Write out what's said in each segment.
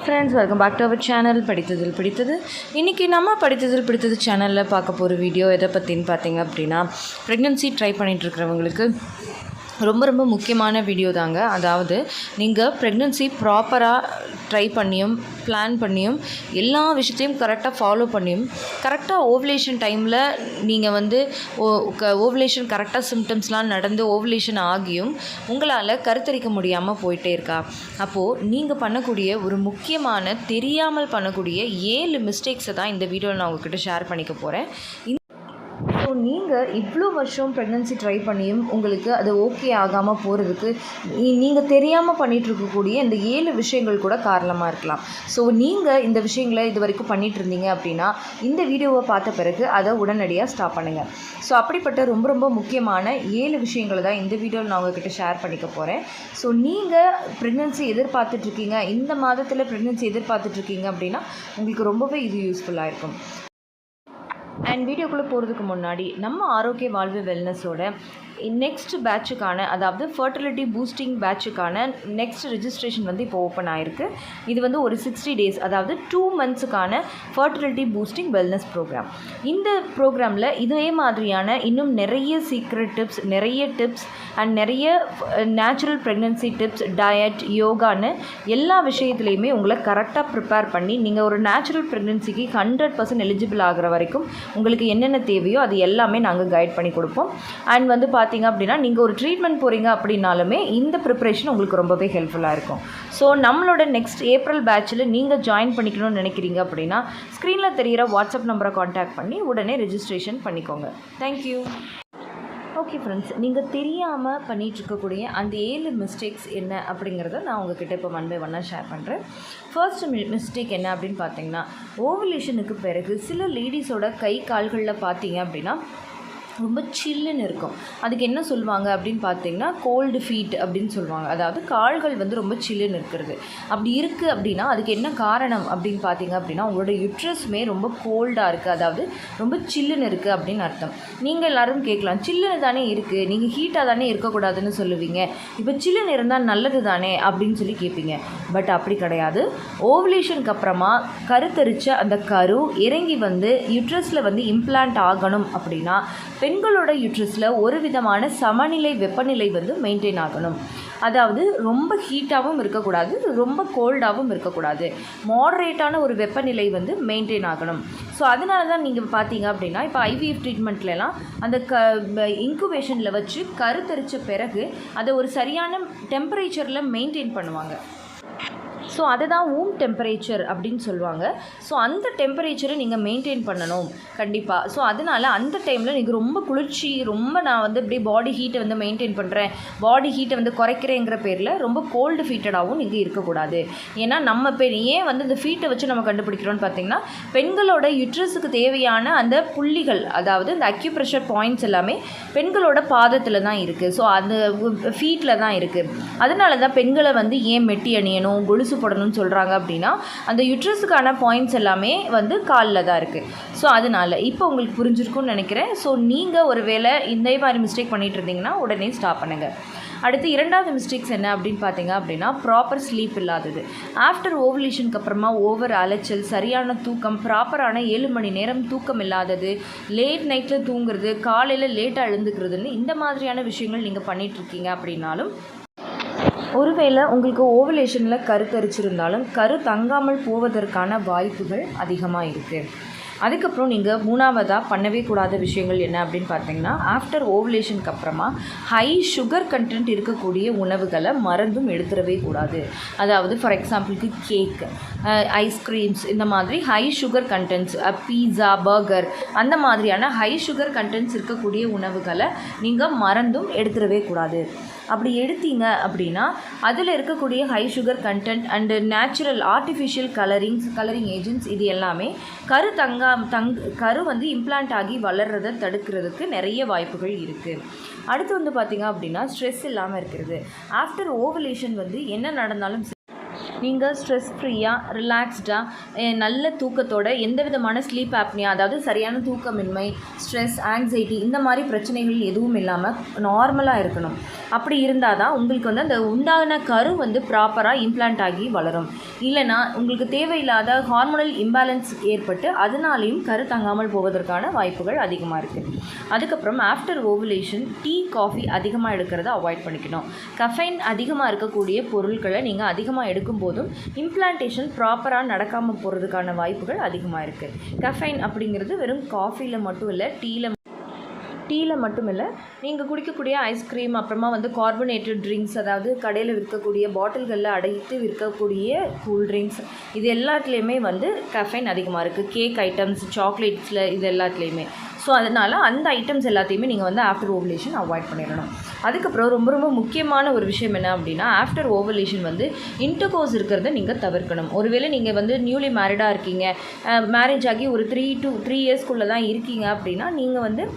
Friends, welcome back to our channel படித்ததில் பிடித்தது. இன்றைக்கி நம்ம படித்ததில் பிடித்தது சேனலில் பார்க்க போகிற வீடியோ எதை பற்றின்னு பார்த்தீங்க அப்படின்னா, ப்ரெக்னென்சி ட்ரை பண்ணிகிட்ருக்கிறவங்களுக்கு ரொம்ப முக்கியமான வீடியோ தாங்க. அதாவது நீங்கள் ப்ரெக்னென்சி ப்ராப்பராக ட்ரை பண்ணியும் பிளான் பண்ணியும் எல்லா விஷயத்தையும் கரெக்டாக ஃபாலோ பண்ணியும் கரெக்டாக ஓவலேஷன் டைமில் நீங்கள் வந்து ஓவலேஷன் கரெக்டாக சிம்டம்ஸ்லாம் நடந்து ஓவலேஷன் ஆகியும் உங்களால் கருத்தரிக்க முடியாமல் போயிட்டே இருக்கா. அப்போது நீங்கள் பண்ணக்கூடிய ஒரு முக்கியமான தெரியாமல் பண்ணக்கூடிய 7 மிஸ்டேக்ஸை தான் இந்த வீடியோவில் நான் உங்கள்கிட்ட ஷேர் பண்ணிக்க போகிறேன். ஸோ நீங்கள் இவ்வளோ வருஷம் ப்ரெக்னென்சி ட்ரை பண்ணியும் உங்களுக்கு அது ஓகே ஆகாமல் போகிறதுக்கு நீங்கள் தெரியாமல் பண்ணிகிட்ருக்கக்கூடிய இந்த 7 விஷயங்கள் கூட காரணமாக இருக்கலாம். ஸோ நீங்கள் இந்த விஷயங்களை இது வரைக்கும் பண்ணிகிட்டு இருந்தீங்க அப்படின்னா இந்த வீடியோவை பார்த்த பிறகு அதை உடனடியாக ஸ்டாப் பண்ணுங்கள். ஸோ அப்படிப்பட்ட ரொம்ப முக்கியமான 7 விஷயங்களை தான் இந்த வீடியோவில் நான் உங்கள்கிட்ட ஷேர் பண்ணிக்க போகிறேன். ஸோ நீங்கள் ப்ரெக்னென்சி எதிர்பார்த்துட்ருக்கீங்க, இந்த மாதத்தில் ப்ரெக்னென்சி எதிர்பார்த்துட்ருக்கீங்க அப்படின்னா உங்களுக்கு ரொம்பவே இது யூஸ்ஃபுல்லாக இருக்கும். அண்ட் வீடியோக்குள்ளே போகிறதுக்கு முன்னாடி நம்ம ஆரோக்கிய வாழ்வு வெல்னஸோட நெக்ஸ்ட் பேட்சுக்கான, அதாவது ஃபர்டிலிட்டி பூஸ்டிங் பேட்சுக்கான நெக்ஸ்ட் ரெஜிஸ்ட்ரேஷன் வந்து இப்போ ஓப்பன் ஆகிருக்கு. இது வந்து ஒரு 60 days, அதாவது 2 monthsக்கான ஃபர்டிலிட்டி பூஸ்டிங் வெல்னஸ் ப்ரோக்ராம். இந்த ப்ரோக்ராமில் இதே மாதிரியான இன்னும் நிறைய சீக்ரெட் டிப்ஸ், நிறைய டிப்ஸ் அண்ட் நிறைய நேச்சுரல் ப்ரெக்னென்சி டிப்ஸ், டயட், யோகான்னு எல்லா விஷயத்துலையுமே உங்களை கரெக்டாக ப்ரிப்பேர் பண்ணி நீங்கள் ஒரு நேச்சுரல் ப்ரெக்னென்சிக்கு 100% எலிஜிபிள் ஆகிற வரைக்கும் உங்களுக்கு என்னென்ன தேவையோ அது எல்லாமே நாங்கள் கைட் பண்ணி கொடுப்போம். அண்ட் வந்து பார்த்தீங்க அப்படின்னா நீங்கள் ஒரு ட்ரீட்மெண்ட் போகிறீங்க அப்படின்னாலுமே இந்த ப்ரிப்பரேஷன் உங்களுக்கு ரொம்பவே ஹெல்ப்ஃபுல்லாக இருக்கும். ஸோ நம்மளோட நெக்ஸ்ட் ஏப்ரல் பேட்சில் நீங்கள் ஜாயின் பண்ணிக்கணும்னு நினைக்கிறீங்க அப்படின்னா ஸ்க்ரீனில் தெரிகிற வாட்ஸ்அப் நம்பரை காண்டாக்ட் பண்ணி உடனே ரெஜிஸ்ட்ரேஷன் பண்ணிக்கோங்க. தேங்க்யூ. ஓகே ஃப்ரெண்ட்ஸ், நீங்கள் தெரியாமல் பண்ணிகிட்ருக்கக்கூடிய அந்த 7 மிஸ்டேக்ஸ் என்ன அப்படிங்கிறத நான் உங்ககிட்ட இப்போ 1 by 1 ஷேர் பண்ணுறேன். ஃபர்ஸ்ட் மிஸ்டேக் என்ன அப்படின்னு பார்த்தீங்கன்னா, ஓவலேஷனுக்கு பிறகு சில லேடிஸோட கை கால்களில் பார்த்தீங்க அப்படின்னா ரொம்ப சில்லுன்னு இருக்கும். அதுக்கு என்ன சொல்லுவாங்க அப்படின்னு பார்த்தீங்கன்னா கோல்டு ஃபீட் அப்படின்னு சொல்லுவாங்க. அதாவது கால்கள் வந்து ரொம்ப சில்லுன்னு இருக்கிறது. அப்படி இருக்குது அப்படின்னா அதுக்கு என்ன காரணம் அப்படின்னு பார்த்தீங்க அப்படின்னா உங்களோட யுட்ரஸுமே ரொம்ப கோல்டாக இருக்குது, அதாவது ரொம்ப சில்லுன்னு இருக்குது அப்படின்னு அர்த்தம். நீங்கள் எல்லோரும் கேட்கலாம், சில்லுன்னு தானே இருக்குது, நீங்கள் ஹீட்டாக தானே இருக்கக்கூடாதுன்னு சொல்லுவீங்க, இப்போ சில்லுன்னு இருந்தால் நல்லது தானே அப்படின்னு சொல்லி கேட்பீங்க. பட் அப்படி கிடையாது. ஓவலேஷனுக்கு அப்புறமா கருத்தரித்த அந்த கரு இறங்கி வந்து யுட்ரஸில் வந்து இம்ப்ளான்ட் ஆகணும் அப்படின்னா பெண்களோட யுட்ரஸில் ஒரு விதமான சமநிலை வெப்பநிலை வந்து மெயின்டைன் ஆகணும். அதாவது ரொம்ப ஹீட்டாகவும் இருக்கக்கூடாது, ரொம்ப கோல்டாகவும் இருக்கக்கூடாது, மாடரேட்டான ஒரு வெப்பநிலை வந்து மெயின்டைன் ஆகணும். ஸோ அதனால தான் நீங்கள் பார்த்தீங்க அப்படின்னா இப்போ IVF ட்ரீட்மெண்ட்லாம் அந்த இன்குபேஷனில் வச்சு கருத்தரித்த பிறகு அதை ஒரு சரியான டெம்பரேச்சரில் மெயின்டைன் பண்ணுவாங்க. ஸோ அதை தான் ஊம் டெம்பரேச்சர் அப்படின்னு சொல்லுவாங்க. ஸோ அந்த டெம்பரேச்சரை நீங்கள் மெயின்டைன் பண்ணணும் கண்டிப்பாக. ஸோ அதனால் அந்த டைமில் நீங்கள் ரொம்ப குளிர்ச்சி, நான் வந்து இப்படி பாடி ஹீட்டை வந்து மெயின்டைன் பண்ணுறேன், பாடி ஹீட்டை வந்து குறைக்கிறேங்கிற பேரில் ரொம்ப கோல்டு ஃபீட்டடாகவும் நீங்கள் இருக்கக்கூடாது. ஏன்னா நம்ம ஏன் வந்து இந்த ஃபீட்டை வச்சு நம்ம கண்டுபிடிக்கிறோன்னு பார்த்தீங்கன்னா பெண்களோட யுட்ரஸுக்கு தேவையான அந்த புள்ளிகள், அதாவது இந்த அக்யூப்ரெஷர் பாயிண்ட்ஸ் எல்லாமே பெண்களோட பாதத்தில் தான் இருக்குது. ஸோ அந்த ஃபீட்டில் தான் இருக்குது. அதனால தான் பெண்களை வந்து ஏன் மெட்டி அணியணும், கொலுசு போடணும்னு சொல்கிறாங்க அப்படின்னா அந்த யுட்ரஸுக்கான பாயிண்ட்ஸ் எல்லாமே வந்து காலில் தான் இருக்குது. ஸோ அதனால் இப்போ உங்களுக்கு புரிஞ்சிருக்கும்னு நினைக்கிறேன். ஸோ நீங்கள் ஒரு வேளை இந்த மாதிரி மிஸ்டேக் பண்ணிகிட்டு இருந்தீங்கன்னா உடனே ஸ்டாப் பண்ணுங்கள். அடுத்து 2வது மிஸ்டேக்ஸ் என்ன அப்படின்னு பார்த்தீங்க அப்படின்னா ப்ராப்பர் ஸ்லீப் இல்லாதது. ஆஃப்டர் ஓவலேஷனுக்கு அப்புறமா ஓவர் அலைச்சல், சரியான தூக்கம், ப்ராப்பரான 7 மணி நேரம் தூக்கம் இல்லாதது, லேட் நைட்டில் தூங்குறது, காலையில் லேட்டாக எழுந்துக்கிறதுன்னு இந்த மாதிரியான விஷயங்கள் நீங்கள் பண்ணிகிட்ருக்கீங்க அப்படின்னாலும், ஒருவேளை உங்களுக்கு ஓவலேஷனில் கருத்தரிச்சிருந்தாலும் கரு தங்காமல் போவதற்கான வாய்ப்புகள் அதிகமாக இருக்குது. அதுக்கப்புறம் நீங்கள் 3வதாக பண்ணவே கூடாத விஷயங்கள் என்ன அப்படின்னு பார்த்தீங்கன்னா, ஆஃப்டர் ஓவலேஷனுக்கு அப்புறமா ஹை சுகர் கண்டென்ட் இருக்கக்கூடிய உணவுகளை மறந்தும் எடுத்துடவே கூடாது. அதாவது ஃபார் எக்ஸாம்பிளுக்கு கேக், ஐஸ்கிரீம்ஸ், இந்த மாதிரி ஹை சுகர் கண்டென்ட்ஸ், பீஸா, பர்கர், அந்த மாதிரியான ஹை சுகர் கண்டென்ட்ஸ் இருக்கக்கூடிய உணவுகளை நீங்கள் மறந்தும் எடுத்துடவே கூடாது. அப்படி எடுத்தீங்க அப்படின்னா அதில் இருக்கக்கூடிய high sugar content and natural artificial colouring agents இது எல்லாமே கரு வந்து இம்ப்ளான்ட் ஆகி வளர்கிறத தடுக்கிறதுக்கு நிறைய வாய்ப்புகள் இருக்குது. அடுத்து வந்து பார்த்திங்க அப்படின்னா ஸ்ட்ரெஸ் இல்லாமல் இருக்கிறது. ஆஃப்டர் ஓவலேஷன் வந்து என்ன நடந்தாலும் நீங்கள் ஸ்ட்ரெஸ் ஃப்ரீயாக, ரிலாக்ஸ்டாக, நல்ல தூக்கத்தோட, எந்த விதமான ஸ்லீப் ஆப்னியா, அதாவது சரியான தூக்கமின்மை, ஸ்ட்ரெஸ், ஆங்ஸைட்டி இந்த மாதிரி பிரச்சனைகள் எதுவும் இல்லாமல் நார்மலாக இருக்கணும். அப்படி இருந்தால் தான் உங்களுக்கு வந்து அந்த உண்டான கரு வந்து ப்ராப்பராக இம்ப்ளான்ட் ஆகி வளரும். இல்லைனா உங்களுக்கு தேவையில்லாத ஹார்மோனல் இம்பேலன்ஸ் ஏற்பட்டு அதனாலேயும் கரு தங்காமல் போவதற்கான வாய்ப்புகள் அதிகமாக இருக்குது. அதுக்கப்புறம் ஆஃப்டர் ஓவுலேஷன் டீ காஃபி அதிகமாக எடுக்கிறத அவாய்ட் பண்ணிக்கணும். கஃபைன் அதிகமாக இருக்கக்கூடிய பொருட்களை நீங்கள் அதிகமாக எடுக்கும்போதும் இம்ப்ளான்டேஷன் ப்ராப்பராக நடக்காமல் போகிறதுக்கான வாய்ப்புகள் அதிகமாக இருக்குது. கஃபைன் அப்படிங்கிறது வெறும் காஃபியில் மட்டும் இல்லை, டீயில் மட்டும் இல்லை, நீங்கள் குடிக்கக்கூடிய ஐஸ்கிரீம், அப்புறமா கார்பனேட்டட் ட்ரிங்க்ஸ், அதாவது கடையில் விற்கக்கூடிய பாட்டில்களில் அடைத்து விற்கக்கூடிய கூல்ட்ரிங்க்ஸ், இது எல்லாத்துலேயுமே கஃபைன் அதிகமாக இருக்குது. கேக் ஐட்டம்ஸ், சாக்லேட்ஸில், இது எல்லாத்துலேயுமே. ஸோ அதனால் அந்த ஐட்டம்ஸ் எல்லாத்தையுமே நீங்கள் ஆஃப்டர் ஓவுலேஷன் அவாய்ட் பண்ணிடணும். அதுக்கப்புறம் ரொம்ப ரொம்ப முக்கியமான ஒரு விஷயம் என்ன அப்படின்னா, ஆஃப்டர் ஓவுலேஷன் இன்டர்கோர்ஸ் இருக்கிறத நீங்கள் தவிர்க்கணும். ஒருவேளை நீங்கள் நியூலி மேரிடாக இருக்கீங்க, மேரேஜ் ஆகி ஒரு 3 இயர்ஸ்க்குள்ளே தான் இருக்கீங்க அப்படின்னா, நீங்கள்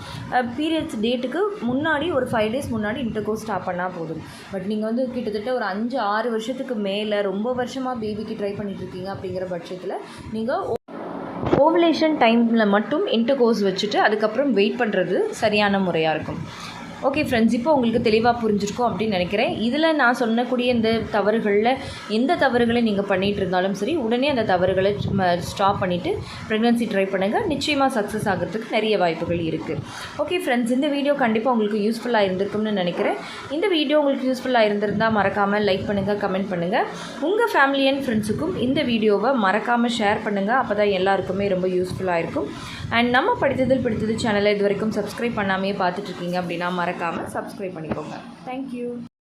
பீரியட்ஸ் டேட்டுக்கு முன்னாடி ஒரு 5 days முன்னாடி இன்டர்கோர்ஸ் ஸ்டாப் பண்ணால் போதும். பட் நீங்கள் கிட்டத்தட்ட ஒரு 5-6 வருஷத்துக்கு மேலே ரொம்ப வருஷமாக பேபிக்கு ட்ரை பண்ணிகிட்ருக்கீங்க அப்படிங்கிற பட்சத்தில் நீங்கள் ஓவுலேஷன் டைமில் மட்டும் இன்டர்கோர்ஸ் வச்சுட்டு அதுக்கப்புறம் வெயிட் பண்ணுறது சரியான முறையாக இருக்கும். ஓகே ஃப்ரெண்ட்ஸ், இப்போ உங்களுக்கு தெளிவாக புரிஞ்சிருக்கும் அப்படின்னு நினைக்கிறேன். இதில் நான் சொன்னக்கூடிய இந்த தவறுகளில் எந்த தவறுகளை நீங்கள் பண்ணிகிட்டு இருந்தாலும் சரி, உடனே அந்த தவறுகளை ஸ்டாப் பண்ணிவிட்டு ப்ரெக்னன்சி ட்ரை பண்ணுங்கள். நிச்சயமாக சக்ஸஸ் ஆகிறதுக்கு நிறைய வாய்ப்புகள் இருக்குது. ஓகே ஃப்ரெண்ட்ஸ், இந்த வீடியோ கண்டிப்பாக உங்களுக்கு யூஸ்ஃபுல்லாக இருந்திருக்கும்னு நினைக்கிறேன். இந்த வீடியோ உங்களுக்கு யூஸ்ஃபுல்லாக இருந்திருந்தால் மறக்காமல் லைக் பண்ணுங்கள், கமெண்ட் பண்ணுங்கள். உங்கள் ஃபேமிலி அண்ட் ஃப்ரெண்ட்ஸுக்கும் இந்த வீடியோவை மறக்காமல் ஷேர் பண்ணுங்கள். அப்போ தான் எல்லாருக்குமே ரொம்ப யூஸ்ஃபுல்லாக இருக்கும். அண்ட் நம்ம படித்ததில் பிடித்தது சேனலை இது வரைக்கும் சப்ஸ்கிரைப் பண்ணாமே பார்த்துட்ருக்கீங்க அப்படின்னா மறக்காமல் சப்ஸ்கிரைப் பண்ணிக்கோங்க. தேங்க்யூ.